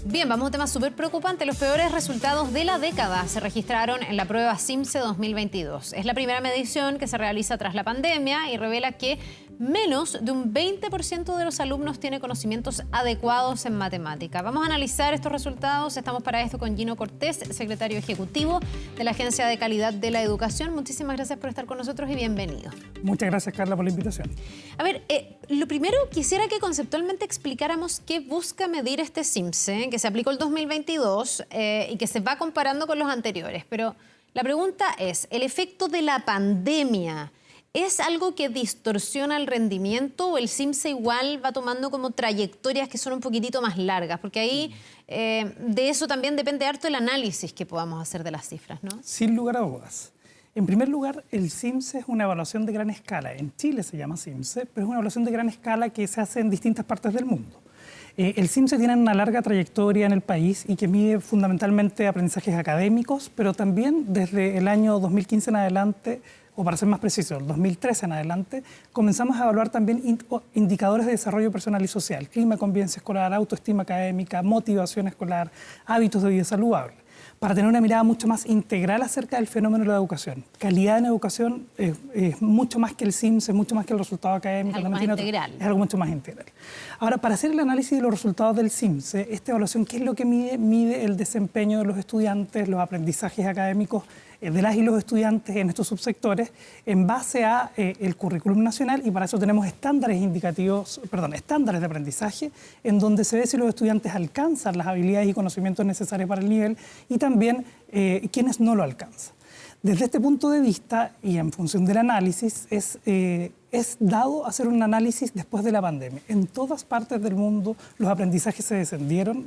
Bien, vamos a un tema súper preocupante. Los peores resultados de la década se registraron en la prueba CIMSE 2022. Es la primera medición que se realiza tras la pandemia y revela que menos de un 20% de los alumnos tiene conocimientos adecuados en matemática. Vamos a analizar estos resultados. Estamos para esto con Gino Cortés, secretario ejecutivo de la Agencia de Calidad de la Educación. Muchísimas gracias por estar con nosotros y bienvenido. Muchas gracias, Carla, por la invitación. A ver, lo primero quisiera que conceptualmente explicáramos qué busca medir este CIMSE, que se aplicó el 2022 y que se va comparando con los anteriores. Pero la pregunta es, ¿el efecto de la pandemia es algo que distorsiona el rendimiento o el CIMSE igual va tomando como trayectorias que son un poquitito más largas? Porque ahí de eso también depende harto el análisis que podamos hacer de las cifras, ¿no? Sin lugar a dudas. En primer lugar, el CIMSE es una evaluación de gran escala. En Chile se llama CIMSE, pero es una evaluación de gran escala que se hace en distintas partes del mundo. El CIMSE tiene una larga trayectoria en el país y que mide fundamentalmente aprendizajes académicos, pero también desde el año 2015 en adelante, o para ser más preciso, el 2013 en adelante, comenzamos a evaluar también indicadores de desarrollo personal y social, clima, convivencia escolar, autoestima académica, motivación escolar, hábitos de vida saludable, para tener una mirada mucho más integral acerca del fenómeno de la educación. Calidad en educación es mucho más que el CIMSE, es mucho más que el resultado académico. Es algo más integral. Es algo mucho más integral. Ahora, para hacer el análisis de los resultados del CIMSE, esta evaluación, ¿qué es lo que mide? Mide el desempeño de los estudiantes, los aprendizajes académicos de las y los estudiantes en estos subsectores en base a el currículum nacional, y para eso tenemos estándares de aprendizaje en donde se ve si los estudiantes alcanzan las habilidades y conocimientos necesarios para el nivel y también quienes no lo alcanzan. Desde este punto de vista y en función del análisis es dado hacer un análisis después de la pandemia. En todas partes del mundo los aprendizajes se descendieron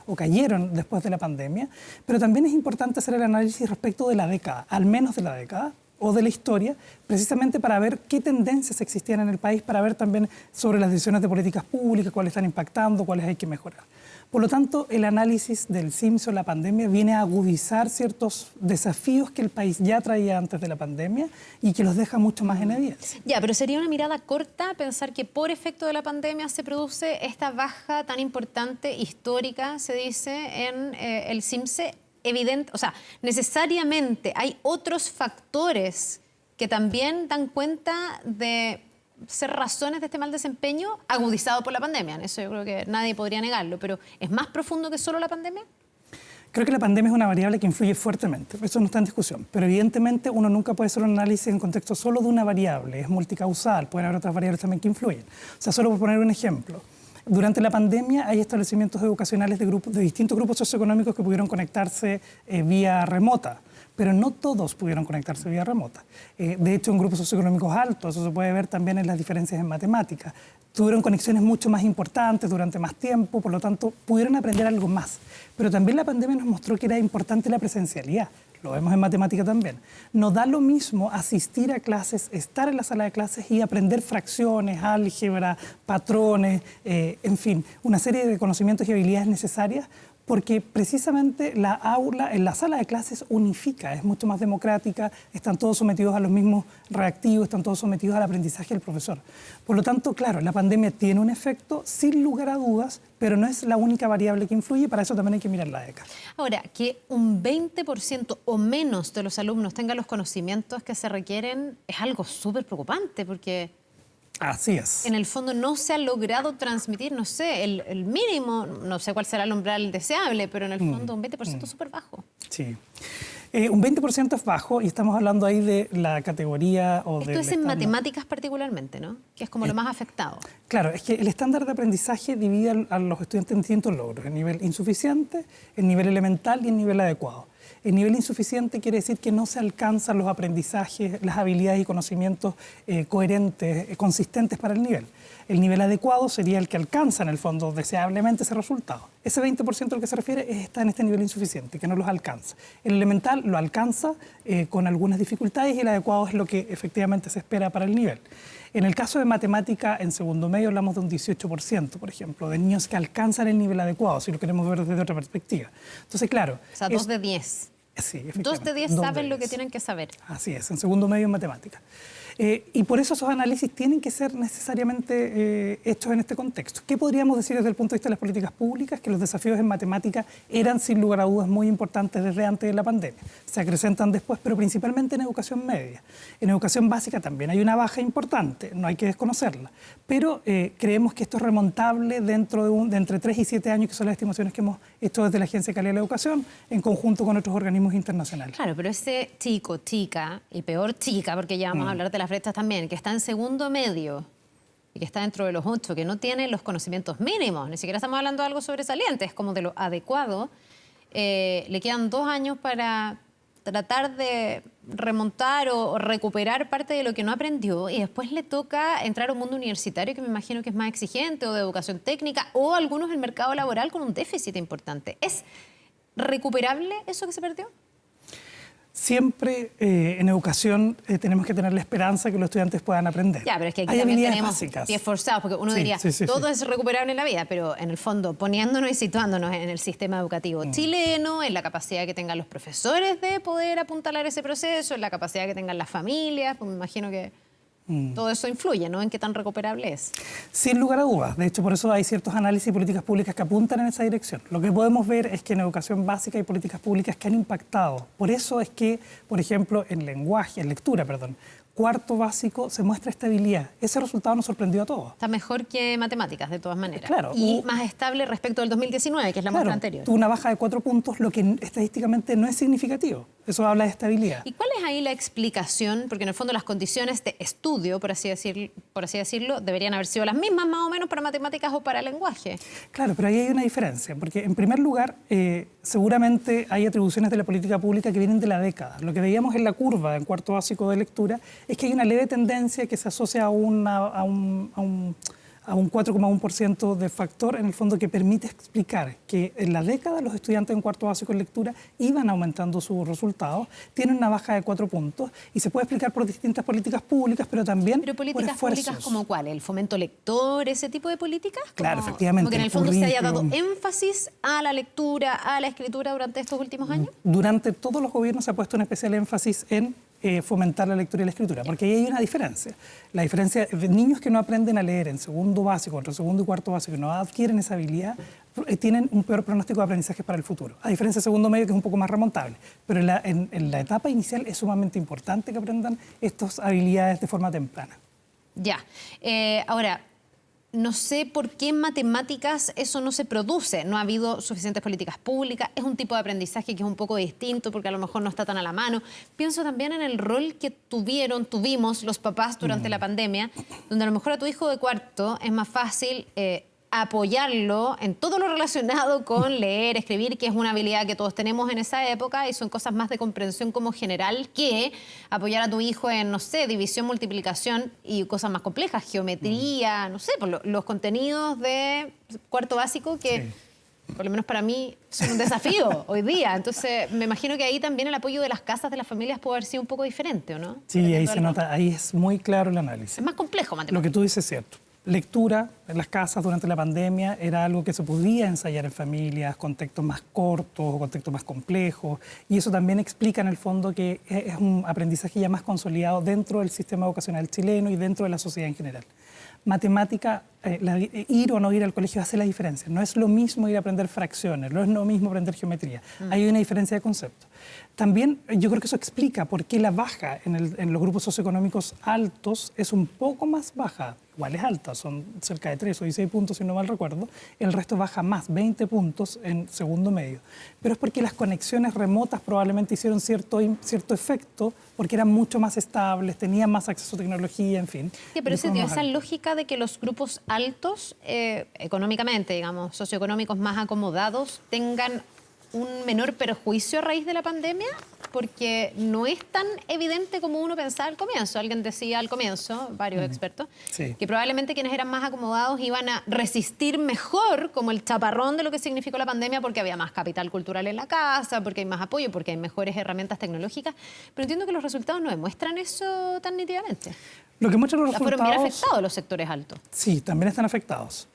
o cayeron después de la pandemia, pero también es importante hacer el análisis respecto de la década, al menos de la década o de la historia, precisamente para ver qué tendencias existían en el país, para ver también sobre las decisiones de políticas públicas, cuáles están impactando, cuáles hay que mejorar. Por lo tanto, el análisis del CIMSE o la pandemia viene a agudizar ciertos desafíos que el país ya traía antes de la pandemia y que los deja mucho más en evidencia. Ya, pero sería una mirada corta pensar que por efecto de la pandemia se produce esta baja tan importante, histórica, se dice, en el CIMSE. Evidente, o sea, necesariamente hay otros factores que también dan cuenta de ser razones de este mal desempeño agudizado por la pandemia. Eso yo creo que nadie podría negarlo, pero ¿es más profundo que solo la pandemia? Creo que la pandemia es una variable que influye fuertemente, eso no está en discusión, pero evidentemente uno nunca puede hacer un análisis en contexto solo de una variable, es multicausal, pueden haber otras variables también que influyen. O sea, solo por poner un ejemplo, durante la pandemia hay establecimientos educacionales de distintos grupos socioeconómicos que pudieron conectarse vía remota, pero no todos pudieron conectarse vía remota. De hecho, en grupos socioeconómicos altos, eso se puede ver también en las diferencias en matemáticas, tuvieron conexiones mucho más importantes durante más tiempo, por lo tanto, pudieron aprender algo más. Pero también la pandemia nos mostró que era importante la presencialidad. Lo vemos en matemática también. No da lo mismo asistir a clases, estar en la sala de clases y aprender fracciones, álgebra, patrones, en fin, una serie de conocimientos y habilidades necesarias, porque precisamente la aula, en la sala de clases unifica, es mucho más democrática, están todos sometidos a los mismos reactivos, están todos sometidos al aprendizaje del profesor. Por lo tanto, claro, la pandemia tiene un efecto, sin lugar a dudas, pero no es la única variable que influye, para eso también hay que mirar la década. Ahora, que un 20% o menos de los alumnos tengan los conocimientos que se requieren es algo súper preocupante, porque así es. En el fondo no se ha logrado transmitir, no sé, el mínimo, no sé cuál será el umbral deseable, pero en el fondo un 20% es súper bajo. Sí. Un 20% es bajo y estamos hablando ahí de la categoría o Esto es en matemáticas particularmente, ¿no? Que es como lo más afectado. Claro, es que el estándar de aprendizaje divide a los estudiantes en distintos logros, el nivel insuficiente, el nivel elemental y el nivel adecuado. El nivel insuficiente quiere decir que no se alcanzan los aprendizajes, las habilidades y conocimientos coherentes, consistentes para el nivel. El nivel adecuado sería el que alcanza, en el fondo, deseablemente ese resultado. Ese 20% al que se refiere está en este nivel insuficiente, que no los alcanza. El elemental lo alcanza con algunas dificultades y el adecuado es lo que efectivamente se espera para el nivel. En el caso de matemática, en segundo medio hablamos de un 18%, por ejemplo, de niños que alcanzan el nivel adecuado, si lo queremos ver desde otra perspectiva. Entonces, claro... O sea, 2 de 10. Sí, 2 de 10 2 de saben lo 10. que tienen que saber. Así es, en segundo medio en matemáticas. Y por eso esos análisis tienen que ser necesariamente hechos en este contexto. ¿Qué podríamos decir desde el punto de vista de las políticas públicas? Que los desafíos en matemática eran sin lugar a dudas muy importantes desde antes de la pandemia. Se acrecentan después, pero principalmente en educación media. En educación básica también hay una baja importante, no hay que desconocerla. Pero creemos que esto es remontable dentro de entre 3 y 7 años, que son las estimaciones que hemos hecho desde la Agencia de Calidad de la Educación, en conjunto con otros organismos internacionales. Claro, pero ese chico, chica, y peor chica, porque ya vamos a hablar de las brechas también, que está en segundo medio y que está dentro de los 8, que no tiene los conocimientos mínimos, ni siquiera estamos hablando de algo sobresaliente, es como de lo adecuado, le quedan 2 años para tratar de remontar o recuperar parte de lo que no aprendió y después le toca entrar a un mundo universitario que me imagino que es más exigente, o de educación técnica, o algunos del mercado laboral con un déficit importante. ¿Es recuperable eso que se perdió? Siempre en educación tenemos que tener la esperanza que los estudiantes puedan aprender. Ya, pero es que aquí hay también habilidades tenemos básicas. pies forzados, porque uno diría, todo es recuperable en la vida, pero en el fondo, poniéndonos y situándonos en el sistema educativo chileno, en la capacidad que tengan los profesores de poder apuntalar ese proceso, en la capacidad que tengan las familias, pues me imagino que todo eso influye, ¿no?, en qué tan recuperable es. Sin lugar a dudas. De hecho, por eso hay ciertos análisis y políticas públicas que apuntan en esa dirección. Lo que podemos ver es que en educación básica hay políticas públicas que han impactado. Por eso es que, por ejemplo, en lectura, cuarto básico se muestra estabilidad. Ese resultado nos sorprendió a todos. Está mejor que matemáticas, de todas maneras. Claro. Y más estable respecto del 2019, que es la muestra anterior. Tuvo una baja de 4 puntos, lo que estadísticamente no es significativo. Eso habla de estabilidad. ¿Y cuál es ahí la explicación? Porque en el fondo las condiciones de estudio, por así decirlo, deberían haber sido las mismas más o menos para matemáticas o para lenguaje. Claro, pero ahí hay una diferencia, porque en primer lugar, seguramente hay atribuciones de la política pública que vienen de la década. Lo que veíamos en la curva en cuarto básico de lectura es que hay una leve tendencia que se asocia a un 4,1% de factor, en el fondo, que permite explicar que en la década los estudiantes en cuarto básico en lectura iban aumentando sus resultados, tienen una baja de 4 puntos y se puede explicar por distintas políticas públicas, pero también ¿Pero por políticas esfuerzos. públicas como cuál? ¿El fomento lector, ese tipo de políticas? Claro, efectivamente. Como que en el fondo se haya dado currículum. énfasis a la lectura, a la escritura durante estos últimos años. Durante todos los gobiernos se ha puesto un especial énfasis en fomentar la lectura y la escritura, porque ahí hay una diferencia. La diferencia de niños que no aprenden a leer en segundo básico, entre segundo y cuarto básico, que no adquieren esa habilidad, tienen un peor pronóstico de aprendizaje para el futuro. A diferencia de segundo medio, que es un poco más remontable. Pero en la etapa inicial es sumamente importante que aprendan estas habilidades de forma temprana. Ya. Ahora, no sé por qué en matemáticas eso no se produce. No ha habido suficientes políticas públicas. Es un tipo de aprendizaje que es un poco distinto porque a lo mejor no está tan a la mano. Pienso también en el rol que tuvimos los papás durante la pandemia, donde a lo mejor a tu hijo de cuarto es más fácil apoyarlo en todo lo relacionado con leer, escribir, que es una habilidad que todos tenemos en esa época y son cosas más de comprensión como general que apoyar a tu hijo en, no sé, división, multiplicación y cosas más complejas, geometría, no sé, por los contenidos de cuarto básico que, por lo menos para mí, son un desafío hoy día. Entonces, me imagino que ahí también el apoyo de las casas, de las familias, puede haber sido un poco diferente, ¿o no? Sí, ahí se nota, ahí es muy claro el análisis. Es más complejo matemáticas. Lo que tú dices es cierto. Lectura en las casas durante la pandemia era algo que se podía ensayar en familias, contextos más cortos o contextos más complejos, y eso también explica en el fondo que es un aprendizaje ya más consolidado dentro del sistema educacional chileno y dentro de la sociedad en general. Matemática, ir o no ir al colegio hace la diferencia. No es lo mismo ir a aprender fracciones, no es lo mismo aprender geometría. Hay una diferencia de concepto. También yo creo que eso explica por qué la baja en los grupos socioeconómicos altos es un poco más baja. Igual es alta, son cerca de 3 o 16 puntos, si no mal recuerdo. El resto baja más, 20 puntos en segundo medio. Pero es porque las conexiones remotas probablemente hicieron cierto efecto, porque eran mucho más estables, tenían más acceso a tecnología, en fin. Sí, pero esa lógica de que los grupos altos, económicamente, digamos, socioeconómicos más acomodados, tengan un menor perjuicio a raíz de la pandemia, porque no es tan evidente como uno pensaba al comienzo. Alguien decía al comienzo, varios expertos, que probablemente quienes eran más acomodados iban a resistir mejor como el chaparrón de lo que significó la pandemia, porque había más capital cultural en la casa, porque hay más apoyo, porque hay mejores herramientas tecnológicas. Pero entiendo que los resultados no demuestran eso tan nítidamente. Lo que muestran los resultados... Fueron bien afectados los sectores altos. Sí, también están afectados.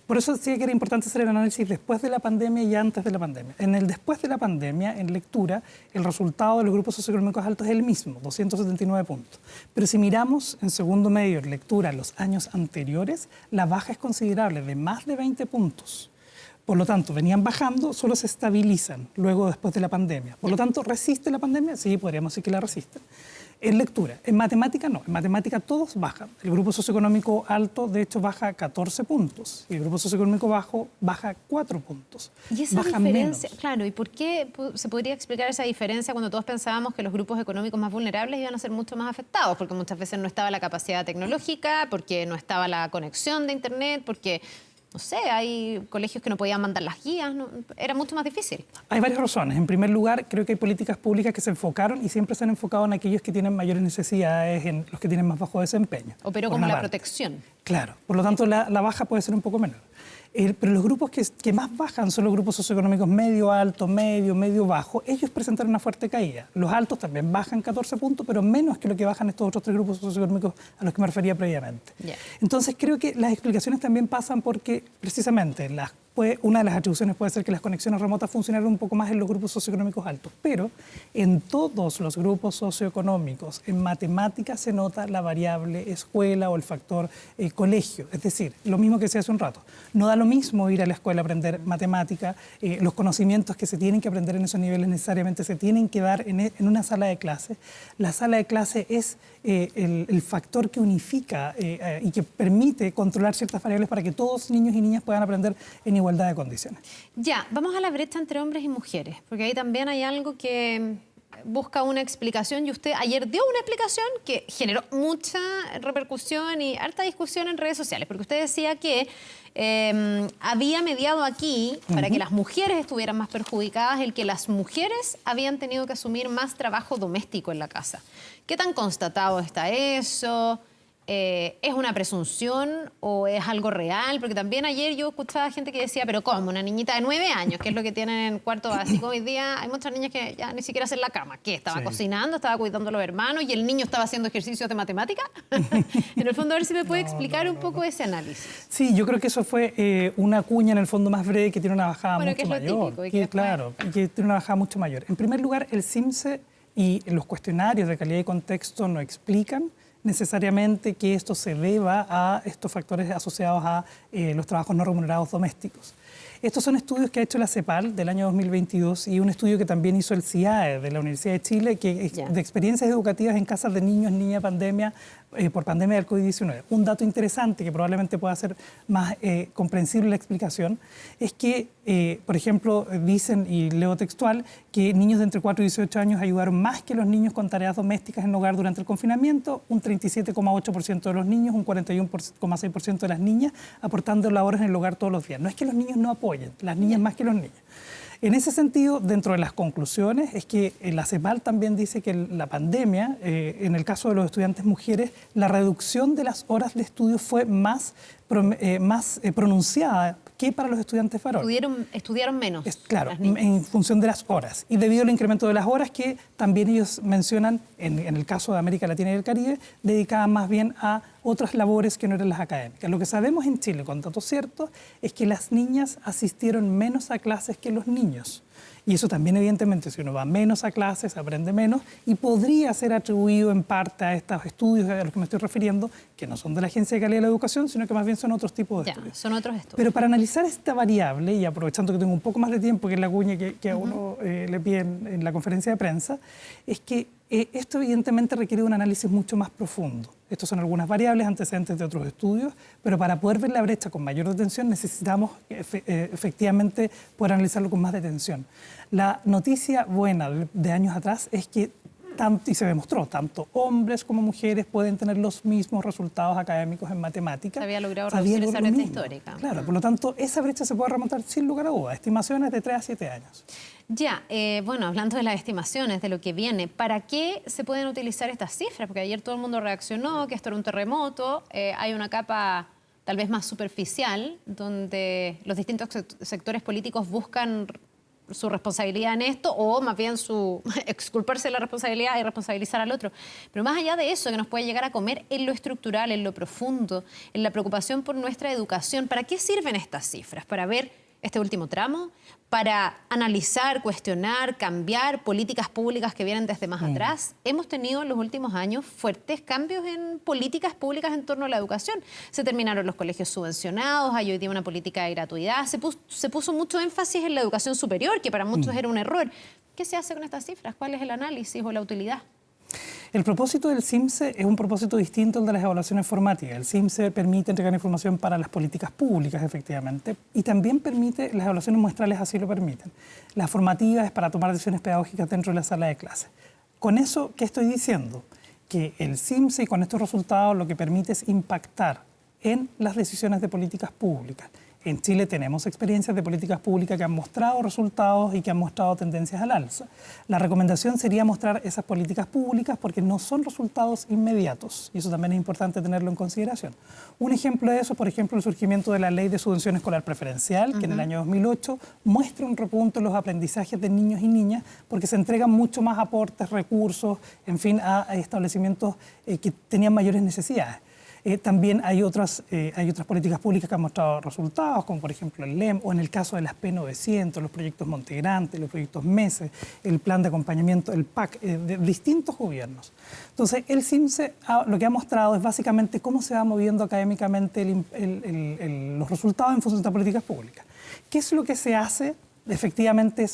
Por eso decía que era importante hacer el análisis después de la pandemia y antes de la pandemia. En el después de la pandemia, en lectura, el resultado de los grupos socioeconómicos altos es el mismo, 279 puntos. Pero si miramos en segundo medio, en lectura, los años anteriores, la baja es considerable, de más de 20 puntos. Por lo tanto, venían bajando, solo se estabilizan luego después de la pandemia. Por lo tanto, ¿resiste la pandemia? Sí, podríamos decir que la resiste. En lectura. En matemática no. En matemática todos bajan. El grupo socioeconómico alto, de hecho, baja 14 puntos. Y el grupo socioeconómico bajo baja 4 puntos. Y esa Bajan diferencia, menos. claro, ¿y por qué se podría explicar esa diferencia cuando todos pensábamos que los grupos económicos más vulnerables iban a ser mucho más afectados? Porque muchas veces no estaba la capacidad tecnológica, porque no estaba la conexión de Internet, porque, no sé, hay colegios que no podían mandar las guías, era mucho más difícil. Hay varias razones. En primer lugar, creo que hay políticas públicas que se enfocaron y siempre se han enfocado en aquellos que tienen mayores necesidades, en los que tienen más bajo desempeño. Operó como la protección. Claro, por lo tanto la baja puede ser un poco menor. Pero los grupos que más bajan son los grupos socioeconómicos medio, alto, medio, medio, bajo. Ellos presentan una fuerte caída. Los altos también bajan 14 puntos, pero menos que lo que bajan estos otros tres grupos socioeconómicos a los que me refería previamente. Yeah. Entonces creo que las explicaciones también pasan porque precisamente una de las atribuciones puede ser que las conexiones remotas funcionaron un poco más en los grupos socioeconómicos altos, pero en todos los grupos socioeconómicos, en matemáticas se nota la variable escuela o el factor colegio. Es decir, lo mismo que decía hace un rato, no da lo mismo ir a la escuela a aprender matemática, los conocimientos que se tienen que aprender en esos niveles necesariamente se tienen que dar en una sala de clase. La sala de clase es el factor que unifica y que permite controlar ciertas variables para que todos niños y niñas puedan aprender en igualdad de condiciones. Ya, vamos a la brecha entre hombres y mujeres, porque ahí también hay algo que busca una explicación y usted ayer dio una explicación que generó mucha repercusión y harta discusión en redes sociales, porque usted decía que había mediado aquí, para que las mujeres estuvieran más perjudicadas, el que las mujeres habían tenido que asumir más trabajo doméstico en la casa. ¿Qué tan constatado está eso? ¿Es una presunción o es algo real? Porque también ayer yo escuchaba gente que decía, pero ¿cómo? Una niñita de 9 años, que es lo que tienen en cuarto básico. Hoy día hay muchas niñas que ya ni siquiera hacen la cama. ¿Qué? Estaba cocinando, estaba cuidando a los hermanos y el niño estaba haciendo ejercicios de matemática. En el fondo, a ver si me puede explicar un poco ese análisis. Sí, yo creo que eso fue una cuña en el fondo más breve que tiene una bajada mucho que es lo mayor. típico, y que Claro, y que tiene una bajada mucho mayor. En primer lugar, el CIMSE y los cuestionarios de calidad y contexto no explican necesariamente que esto se deba a estos factores asociados a los trabajos no remunerados domésticos. Estos son estudios que ha hecho la CEPAL del año 2022 y un estudio que también hizo el CIAE de la Universidad de Chile de experiencias educativas en casas de niños, niñas, pandemia, por pandemia del COVID-19. Un dato interesante que probablemente pueda ser más comprensible la explicación es que, por ejemplo, dicen, y leo textual, que niños de entre 4 y 18 años ayudaron más que los niños con tareas domésticas en el hogar durante el confinamiento, un 37,8% de los niños, un 41,6% de las niñas, aportando labores en el hogar todos los días. No es que los niños no apoyen, las niñas más que los niños. En ese sentido, dentro de las conclusiones, es que la CEPAL también dice que la pandemia, en el caso de los estudiantes mujeres, la reducción de las horas de estudio fue más pronunciada que para los estudiantes varones. Estudiaron menos. Claro, en función de las horas. Y debido al incremento de las horas que también ellos mencionan, en el caso de América Latina y el Caribe, dedicadas más bien a otras labores que no eran las académicas. Lo que sabemos en Chile, con datos ciertos, es que las niñas asistieron menos a clases que los niños. Y eso también, evidentemente, si uno va menos a clases, aprende menos y podría ser atribuido en parte a estos estudios a los que me estoy refiriendo, que no son de la Agencia de Calidad de la Educación, sino que más bien son otros tipos de estudios. Son otros estudios. Pero para analizar esta variable, y aprovechando que tengo un poco más de tiempo, que es la cuña que a uno le piden en la conferencia de prensa, es que esto evidentemente requiere un análisis mucho más profundo. Estos son algunas variables antecedentes de otros estudios, pero para poder ver la brecha con mayor detención necesitamos efectivamente poder analizarlo con más detención. La noticia buena de años atrás es que, y se demostró, tanto hombres como mujeres pueden tener los mismos resultados académicos en matemáticas. Se había logrado reducir esa brecha histórica. Claro, por lo tanto, esa brecha se puede remontar sin lugar a dudas. Estimaciones de 3 a 7 años. Ya, bueno, hablando de las estimaciones, de lo que viene, ¿para qué se pueden utilizar estas cifras? Porque ayer todo el mundo reaccionó, que esto era un terremoto, hay una capa tal vez más superficial, donde los distintos sectores políticos buscan su responsabilidad en esto o más bien su exculparse de la responsabilidad y responsabilizar al otro. Pero más allá de eso, que nos puede llegar a comer en lo estructural, en lo profundo, en la preocupación por nuestra educación, ¿para qué sirven estas cifras? ¿Para ver este último tramo? ¿Para analizar, cuestionar, cambiar políticas públicas que vienen desde más atrás? Hemos tenido en los últimos años fuertes cambios en políticas públicas en torno a la educación. Se terminaron los colegios subvencionados, hay hoy día una política de gratuidad, se puso mucho énfasis en la educación superior, que para muchos era un error. ¿Qué se hace con estas cifras? ¿Cuál es el análisis o la utilidad? El propósito del CIMSE es un propósito distinto al de las evaluaciones formativas. El CIMSE permite entregar información para las políticas públicas, efectivamente, y también permite, las evaluaciones muestrales así lo permiten. Las formativas es para tomar decisiones pedagógicas dentro de la sala de clase. Con eso, ¿qué estoy diciendo? Que el CIMSE, y con estos resultados, lo que permite es impactar en las decisiones de políticas públicas. En Chile tenemos experiencias de políticas públicas que han mostrado resultados y que han mostrado tendencias al alza. La recomendación sería mostrar esas políticas públicas porque no son resultados inmediatos y eso también es importante tenerlo en consideración. Un ejemplo de eso, por ejemplo, el surgimiento de la Ley de Subvención Escolar Preferencial, que en el año 2008 muestra un repunte en los aprendizajes de niños y niñas porque se entregan mucho más aportes, recursos, en fin, a establecimientos que tenían mayores necesidades. También hay otras políticas públicas que han mostrado resultados, como por ejemplo el LEM, o en el caso de las P900, los proyectos Montegrande, los proyectos MESE, el plan de acompañamiento, el PAC, de distintos gobiernos. Entonces, el CIMSE lo que ha mostrado es básicamente cómo se va moviendo académicamente los resultados en función de estas políticas públicas. ¿Qué es lo que se hace? Efectivamente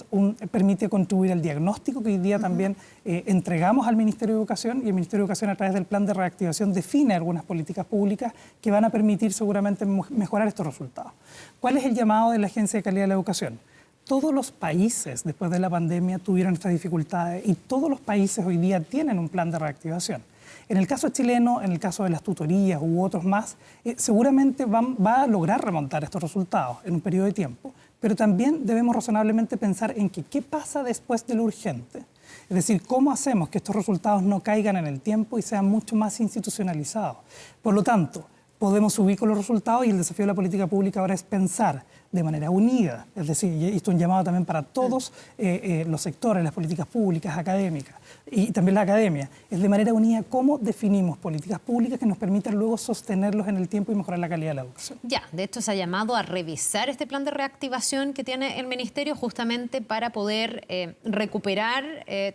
permite contribuir al diagnóstico que hoy día también entregamos al Ministerio de Educación, y el Ministerio de Educación a través del plan de reactivación define algunas políticas públicas que van a permitir seguramente mejorar estos resultados. ¿Cuál es el llamado de la Agencia de Calidad de la Educación? Todos los países después de la pandemia tuvieron estas dificultades y todos los países hoy día tienen un plan de reactivación. En el caso chileno, en el caso de las tutorías u otros más, seguramente va a lograr remontar estos resultados en un periodo de tiempo. Pero también debemos razonablemente pensar en qué pasa después de lo urgente. Es decir, cómo hacemos que estos resultados no caigan en el tiempo y sean mucho más institucionalizados. Por lo tanto, podemos subir con los resultados y el desafío de la política pública ahora es pensar de manera unida. Es decir, y esto es un llamado también para todos los sectores, las políticas públicas, académicas y también la academia. Es de manera unida cómo definimos políticas públicas que nos permitan luego sostenerlos en el tiempo y mejorar la calidad de la educación. Ya, de hecho se ha llamado a revisar este plan de reactivación que tiene el Ministerio justamente para poder recuperar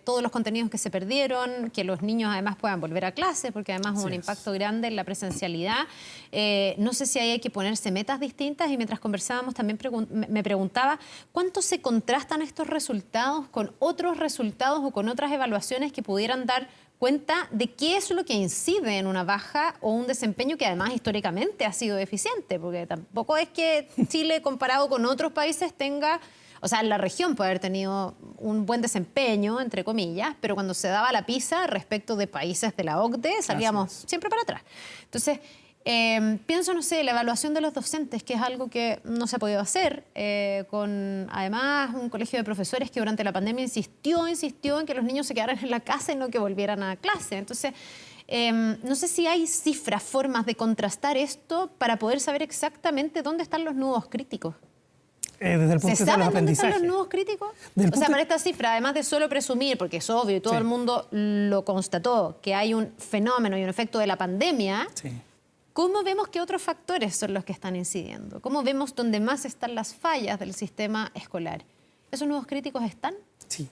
todos los contenidos que se perdieron, que los niños además puedan volver a clase, porque además hubo un impacto grande en la presencialidad. No sé si ahí hay que ponerse metas distintas y mientras conversábamos también me preguntaba cuánto se contrastan estos resultados con otros resultados o con otras evaluaciones que pudieran dar cuenta de qué es lo que incide en una baja o un desempeño que además históricamente ha sido deficiente, porque tampoco es que Chile comparado con otros países tenga, o sea, la región puede haber tenido un buen desempeño, entre comillas, pero cuando se daba la pizza respecto de países de la OCDE salíamos siempre para atrás. Entonces, pienso, no sé, la evaluación de los docentes, que es algo que no se ha podido hacer, con además un colegio de profesores que durante la pandemia insistió en que los niños se quedaran en la casa y no que volvieran a clase. Entonces, no sé si hay cifras, formas de contrastar esto para poder saber exactamente dónde están los nudos críticos. Desde el punto ¿Se de vista de saben los dónde están aprendizajes. los nudos críticos? O sea, para esta cifra, además de solo presumir, porque es obvio y todo el mundo lo constató, que hay un fenómeno y un efecto de la pandemia, ¿cómo vemos que otros factores son los que están incidiendo? ¿Cómo vemos dónde más están las fallas del sistema escolar? ¿Esos nudos críticos están? Sí.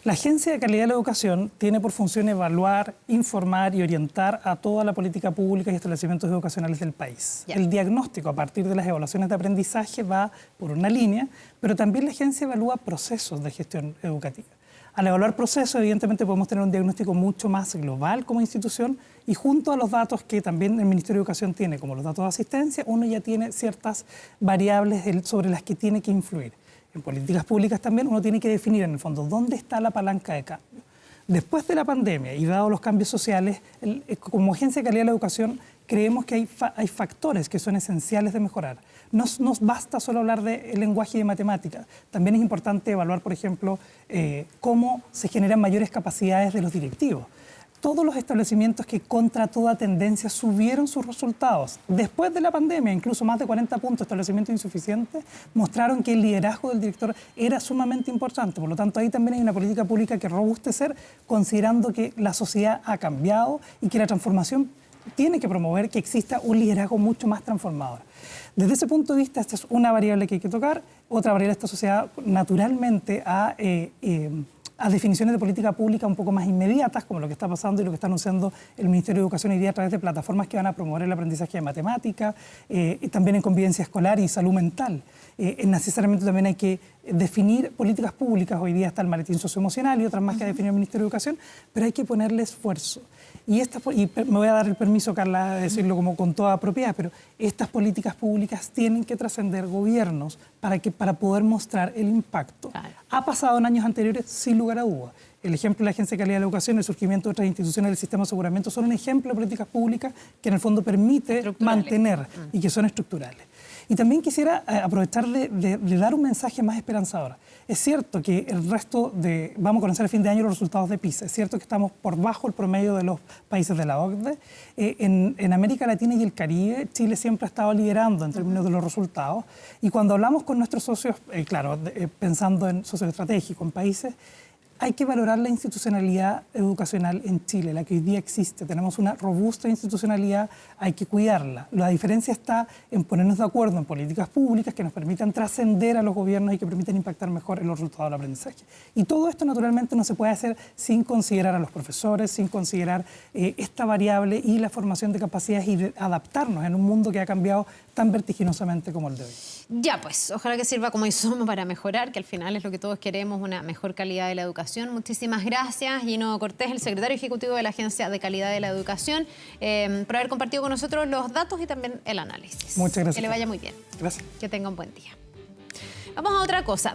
La Agencia de Calidad de la Educación tiene por función evaluar, informar y orientar a toda la política pública y establecimientos educacionales del país. El diagnóstico a partir de las evaluaciones de aprendizaje va por una línea, pero también la agencia evalúa procesos de gestión educativa. Al evaluar procesos, evidentemente podemos tener un diagnóstico mucho más global como institución y junto a los datos que también el Ministerio de Educación tiene, como los datos de asistencia, uno ya tiene ciertas variables sobre las que tiene que influir. En políticas públicas también uno tiene que definir en el fondo dónde está la palanca de cambio. Después de la pandemia y dado los cambios sociales, como Agencia de Calidad de la Educación creemos que hay factores que son esenciales de mejorar. No nos basta solo hablar de lenguaje y de matemáticas. También es importante evaluar, por ejemplo, cómo se generan mayores capacidades de los directivos. todos los establecimientos que contra toda tendencia subieron sus resultados. Después de la pandemia, incluso más de 40 puntos, establecimientos insuficientes, mostraron que el liderazgo del director era sumamente importante. Por lo tanto, ahí también hay una política pública que robustecer, considerando que la sociedad ha cambiado y que la transformación tiene que promover que exista un liderazgo mucho más transformador. Desde ese punto de vista, esta es una variable que hay que tocar. Otra variable, esta sociedad naturalmente a definiciones de política pública un poco más inmediatas, como lo que está pasando y lo que está anunciando el Ministerio de Educación hoy día a través de plataformas que van a promover el aprendizaje de matemática, y también en convivencia escolar y salud mental. Necesariamente también hay que definir políticas públicas. Hoy día está el maletín socioemocional y otras más que ha definido el Ministerio de Educación, pero hay que ponerle esfuerzo. Y me voy a dar el permiso, Carla, de decirlo como con toda propiedad, pero estas políticas públicas tienen que trascender gobiernos para poder mostrar el impacto. Claro. Ha pasado en años anteriores, sin lugar a dudas. El ejemplo de la Agencia de Calidad de la Educación, el surgimiento de otras instituciones del sistema de aseguramiento son un ejemplo de políticas públicas que en el fondo permite mantener y que son estructurales. Y también quisiera aprovechar de dar un mensaje más esperanzador. Es cierto que vamos a conocer a fin de año los resultados de PISA. Es cierto que estamos por bajo el promedio de los países de la OCDE. En América Latina y el Caribe, Chile siempre ha estado liderando en términos de los resultados. Y cuando hablamos con nuestros socios, pensando en socios estratégicos, en países, hay que valorar la institucionalidad educacional en Chile, la que hoy día existe. Tenemos una robusta institucionalidad, hay que cuidarla. La diferencia está en ponernos de acuerdo en políticas públicas que nos permitan trascender a los gobiernos y que permitan impactar mejor en los resultados del aprendizaje. Y todo esto naturalmente no se puede hacer sin considerar a los profesores, sin considerar esta variable y la formación de capacidades y de adaptarnos en un mundo que ha cambiado tan vertiginosamente como el de hoy. Ya, pues, ojalá que sirva como insumo para mejorar, que al final es lo que todos queremos, una mejor calidad de la educación. Muchísimas gracias, Gino Cortés, el secretario ejecutivo de la Agencia de Calidad de la Educación, por haber compartido con nosotros los datos y también el análisis. Muchas gracias. Que le vaya muy bien. Gracias. Que tenga un buen día. Vamos a otra cosa.